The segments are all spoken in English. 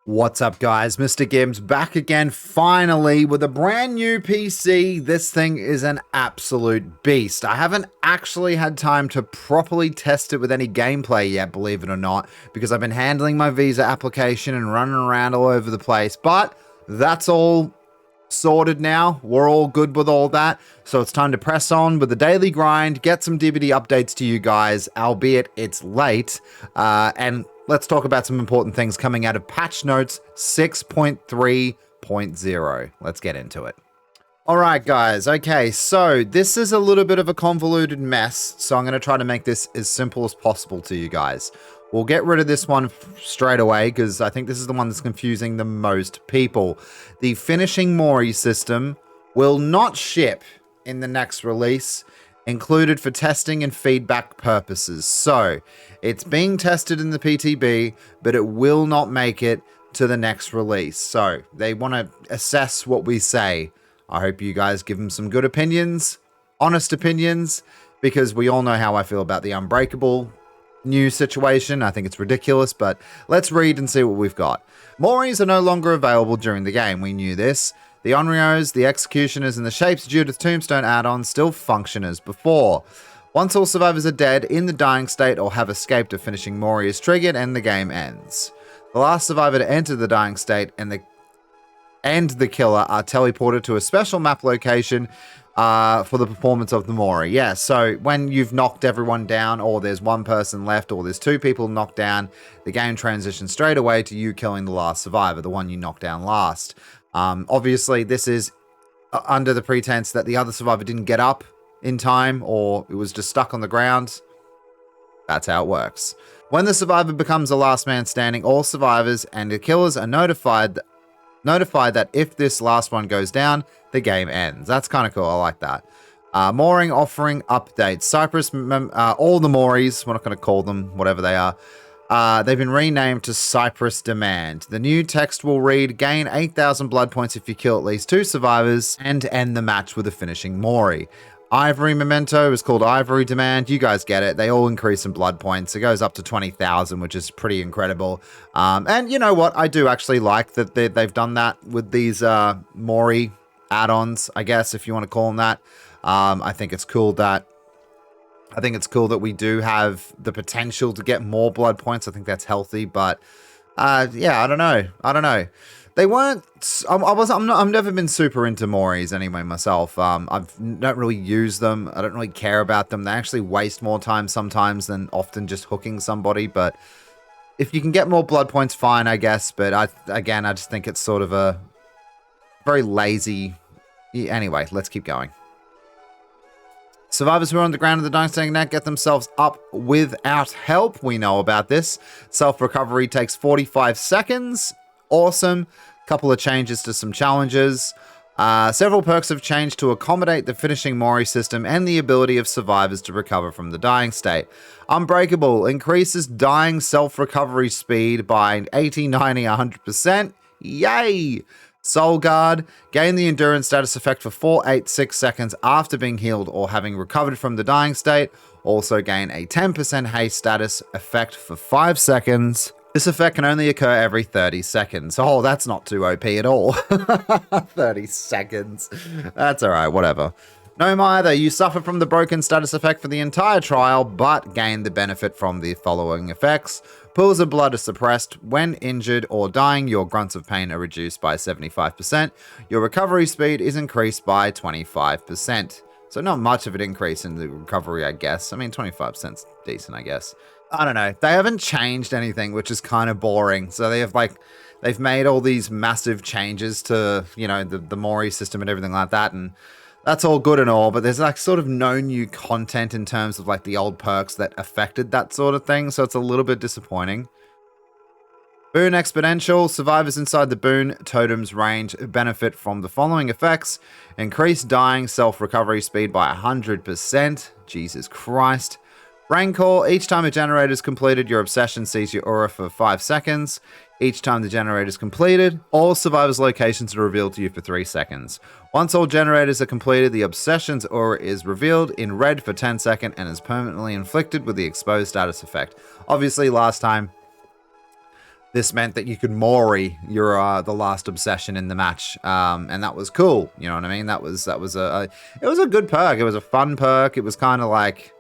What's up, guys? MrGimms back again, finally, with a brand new PC. This thing is an absolute beast. I haven't actually had time to properly test it with any gameplay yet, believe it or not, because I've been handling my visa application and running around all over the place, but that's all sorted now. We're all good with all that, so it's time to press on with the daily grind, get some DVD updates to you guys, albeit it's late, and let's talk about some important things coming out of patch notes 6.3.0. Let's get into it. All right, guys. Okay, so this is a little bit of a convoluted mess, so I'm going to try to make this as simple as possible to you guys. We'll get rid of this one straight away because I think this is the one that's confusing the most people. The finishing Mori system will not ship in the next release, included for testing and feedback purposes. So it's being tested in the PTB, but it will not make it to the next release. So they want to assess what we say. I hope you guys give them some good opinions, honest opinions, because we all know how I feel about the Unbreakable new situation. I think it's ridiculous, but let's read and see what we've got. Moris are no longer available during the game. We knew this. The Onryos, the Executioners, and the Shapes Judith Tombstone add-ons still function as before. Once all survivors are dead, in the dying state, or have escaped, a finishing Mori is triggered and the game ends. The last survivor to enter the dying state and the killer are teleported to a special map location for the performance of the Mori. Yeah, so when you've knocked everyone down, or there's one person left, or there's two people knocked down, the game transitions straight away to you killing the last survivor, the one you knocked down last. Obviously, this is under the pretense that the other survivor didn't get up in time, or it was just stuck on the ground. That's how it works. When the survivor becomes the last man standing, all survivors and the killers are notified that if this last one goes down, the game ends. That's kind of cool. I like that. Mooring offering updates. Cyprus, all the Moris, we're not going to call them whatever they are. They've been renamed to Cyprus Demand. The new text will read, gain 8,000 blood points if you kill at least 2 survivors and end the match with a finishing Mori. Ivory Memento is called Ivory Demand. You guys get it. They all increase in blood points. It goes up to 20,000, which is pretty incredible. And you know what? I do actually like that they've done that with these Mori add-ons, I guess, if you want to call them that. I think it's cool that we do have the potential to get more blood points. I think that's healthy, but yeah, I don't know. They weren't. I've never been super into Moris anyway myself. Don't really use them. I don't really care about them. They actually waste more time sometimes than often just hooking somebody. But if you can get more blood points, fine, I guess. But I just think it's sort of a very lazy. Anyway, let's keep going. Survivors who are on the ground in the dying state now get themselves up without help. We know about this. Self-recovery takes 45 seconds. Awesome. Couple of changes to some challenges. Several perks have changed to accommodate the finishing Mori system and the ability of survivors to recover from the dying state. Unbreakable increases dying self-recovery speed by 80, 90, 100%. Yay! Soul Guard, gain the endurance status effect for 4, 8, 6 seconds after being healed or having recovered from the dying state. Also gain a 10% haste status effect for 5 seconds. This effect can only occur every 30 seconds. Oh, that's not too OP at all. 30 seconds. That's alright, whatever. No either. You suffer from the broken status effect for the entire trial, but gain the benefit from the following effects. Pools of blood are suppressed. When injured or dying, your grunts of pain are reduced by 75%. Your recovery speed is increased by 25%. So not much of an increase in the recovery, I guess. I mean, 25%'s decent, I guess. I don't know. They haven't changed anything, which is kind of boring. So they've made all these massive changes to, you know, the Mori system and everything like that. And that's all good and all, but there's like sort of no new content in terms of like the old perks that affected that sort of thing. So it's a little bit disappointing. Boon Exponential. Survivors inside the Boon Totem's range benefit from the following effects. Increased dying self-recovery speed by 100%. Jesus Christ. Rancor. Each time a generator is completed, your obsession sees your aura for 5 seconds. Each time the generator is completed, all survivors' locations are revealed to you for 3 seconds. Once all generators are completed, the obsession's aura is revealed in red for 10 seconds and is permanently inflicted with the exposed status effect. Obviously, last time this meant that you could Mori your the last obsession in the match, and that was cool. You know what I mean? That was it was a good perk. It was a fun perk. It was kind of like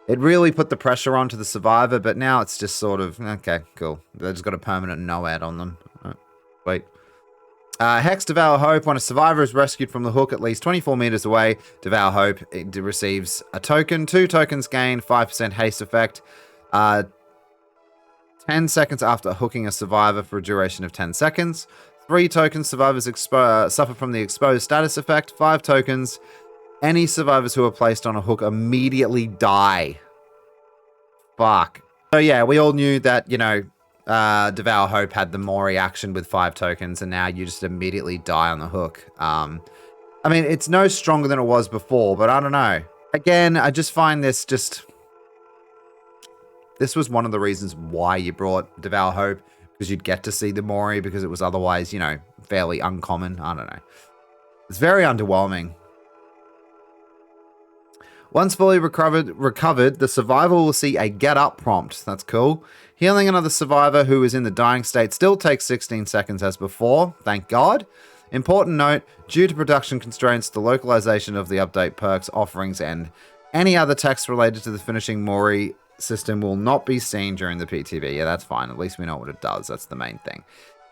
it really put the pressure onto the survivor, but now it's just sort of okay, cool. They just got a permanent no ad on them. Wait. Hex Devour Hope. When a survivor is rescued from the hook at least 24 meters away, Devour Hope it receives a token. 2 tokens gained, 5% haste effect. 10 seconds after hooking a survivor for a duration of 10 seconds. 3 tokens, survivors suffer from the exposed status effect. 5 tokens, any survivors who are placed on a hook immediately die. Fuck. So yeah, we all knew that, you know, Devour Hope had the Mori action with 5 tokens, and now you just immediately die on the hook. I mean, it's no stronger than it was before, but I don't know. Again, I just find this just... This was one of the reasons why you brought Devour Hope, because you'd get to see the Mori, because it was otherwise, you know, fairly uncommon. I don't know. It's very underwhelming. Once fully recovered, the survivor will see a get up prompt. That's cool. Healing another survivor who is in the dying state still takes 16 seconds as before. Thank God. Important note, due to production constraints, the localization of the update perks, offerings, and any other text related to the finishing Mori system will not be seen during the PTB. Yeah, that's fine. At least we know what it does. That's the main thing.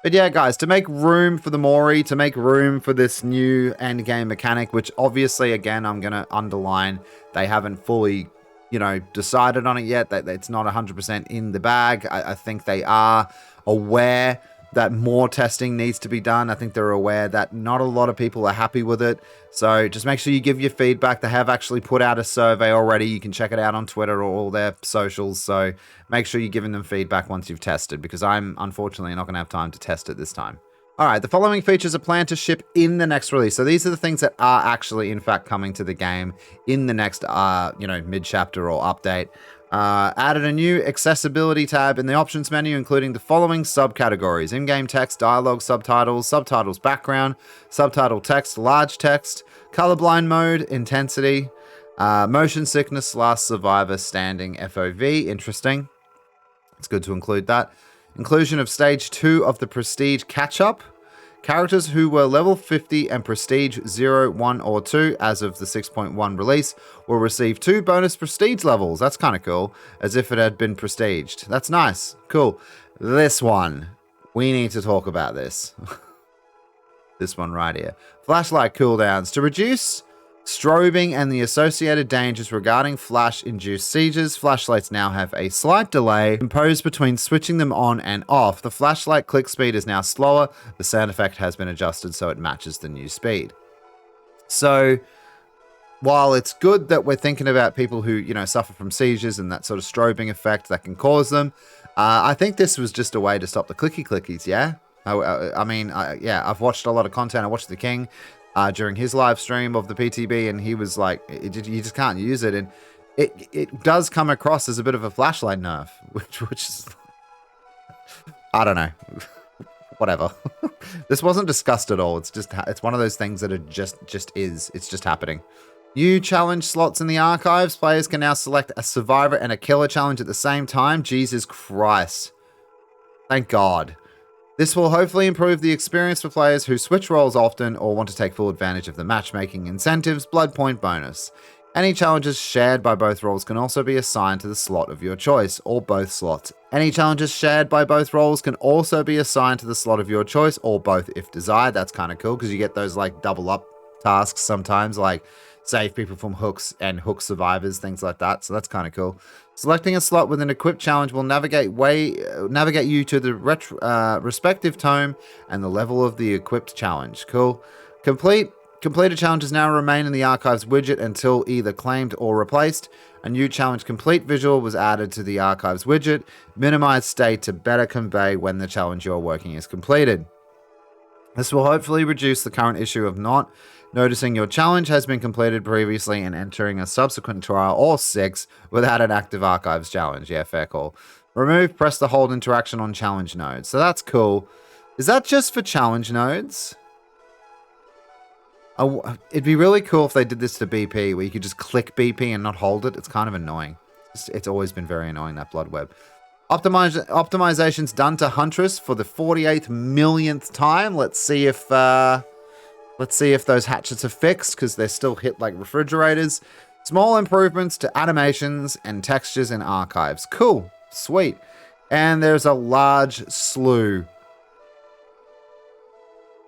But yeah, guys, to make room for the Mori, to make room for this new endgame mechanic, which obviously, again, I'm going to underline, they haven't fully, you know, decided on it yet. That it's not 100% in the bag. I think they are aware that more testing needs to be done. I think they're aware that not a lot of people are happy with it. So just make sure you give your feedback. They have actually put out a survey already. You can check it out on Twitter or all their socials. So make sure you're giving them feedback once you've tested, because I'm unfortunately not going to have time to test it this time. All right, the following features are planned to ship in the next release. So these are the things that are actually, in fact, coming to the game in the next, you know, mid-chapter or update. Added a new accessibility tab in the options menu, including the following subcategories: in-game text, dialogue, subtitles, subtitles background, subtitle text, large text, colorblind mode, intensity, motion sickness, last survivor standing FOV. Interesting. It's good to include that. Inclusion of stage 2 of the Prestige catch-up. Characters who were level 50 and Prestige 0, 1, or 2 as of the 6.1 release will receive 2 bonus Prestige levels. That's kind of cool, as if it had been Prestiged. That's nice. Cool. This one. We need to talk about this. This one right here. Flashlight cooldowns. To reduce strobing and the associated dangers regarding flash-induced seizures, flashlights now have a slight delay imposed between switching them on and off. The flashlight click speed is now slower. The sound effect has been adjusted so it matches the new speed. So, while it's good that we're thinking about people who, you know, suffer from seizures and that sort of strobing effect that can cause them, I think this was just a way to stop the clicky-clickies, yeah? I mean, yeah, I've watched a lot of content. I watched The King during his live stream of the PTB, and he was like, you just can't use it, and it does come across as a bit of a flashlight nerf, which is, I don't know, whatever. This wasn't discussed at all. It's just, it's one of those things that it just is. It's just happening. New challenge slots in the archives. Players can now select a survivor and a killer challenge at the same time. Jesus Christ. Thank God. This will hopefully improve the experience for players who switch roles often or want to take full advantage of the matchmaking incentives. Blood point bonus. Any challenges shared by both roles can also be assigned to the slot of your choice, or both slots. Any challenges shared by both roles can also be assigned to the slot of your choice, or both if desired. That's kind of cool, because you get those like double up tasks sometimes, like save people from hooks and hook survivors, things like that. So that's kind of cool. Selecting a slot with an equipped challenge will navigate you to the respective tome and the level of the equipped challenge. Cool. Completed challenges now remain in the archives widget until either claimed or replaced. A new challenge complete visual was added to the archives widget. Minimize state to better convey when the challenge you're working is completed. This will hopefully reduce the current issue of not noticing your challenge has been completed previously and entering a subsequent trial or 6 without an active archives challenge. Yeah, fair call. Remove press the hold interaction on challenge nodes. So that's cool. Is that just for challenge nodes? It'd be really cool if they did this to BP, where you could just click BP and not hold it. It's kind of annoying. It's always been very annoying, that blood web. Optimizations done to Huntress for the 48th millionth time. Let's see if those hatchets are fixed, because they're still hit like refrigerators. Small improvements to animations and textures in archives. Cool. Sweet. And there's a large slew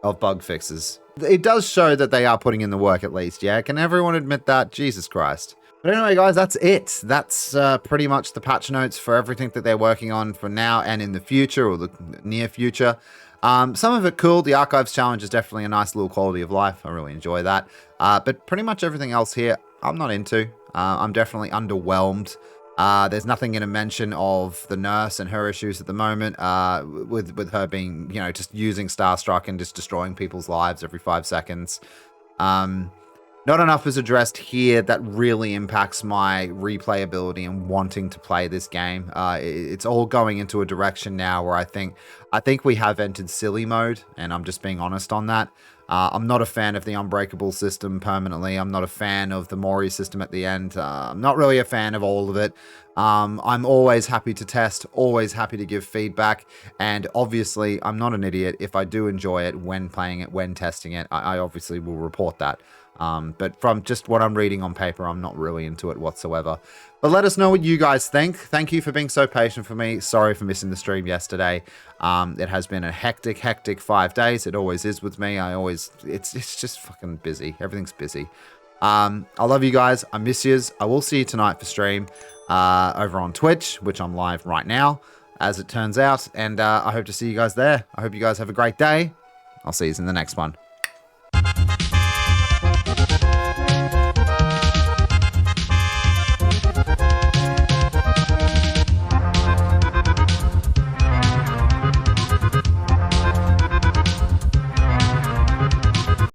of bug fixes. It does show that they are putting in the work at least, yeah? Can everyone admit that? Jesus Christ. But anyway, guys, that's it. That's pretty much the patch notes for everything that they're working on for now and in the future, or the near future. Some of it cool. The Archives Challenge is definitely a nice little quality of life. I really enjoy that. But pretty much everything else here, I'm not into. I'm definitely underwhelmed. There's nothing in a mention of the nurse and her issues at the moment, with her being, you know, just using Starstruck and just destroying people's lives every 5 seconds. Not enough is addressed here that really impacts my replayability and wanting to play this game. It's all going into a direction now where I think we have entered silly mode, and I'm just being honest on that. I'm not a fan of the unbreakable system permanently. I'm not a fan of the Mori system at the end. I'm not really a fan of all of it. I'm always happy to test, always happy to give feedback, and obviously I'm not an idiot. If I do enjoy it when playing it, when testing it, I obviously will report that. But from just what I'm reading on paper, I'm not really into it whatsoever. But let us know what you guys think. Thank you for being so patient for me. Sorry for missing the stream yesterday. It has been a hectic 5 days. It always is with me. It's just fucking busy. Everything's busy. I love you guys. I miss yous. I will see you tonight for stream over on Twitch, which I'm live right now, as it turns out. And I hope to see you guys there. I hope you guys have a great day. I'll see you in the next one.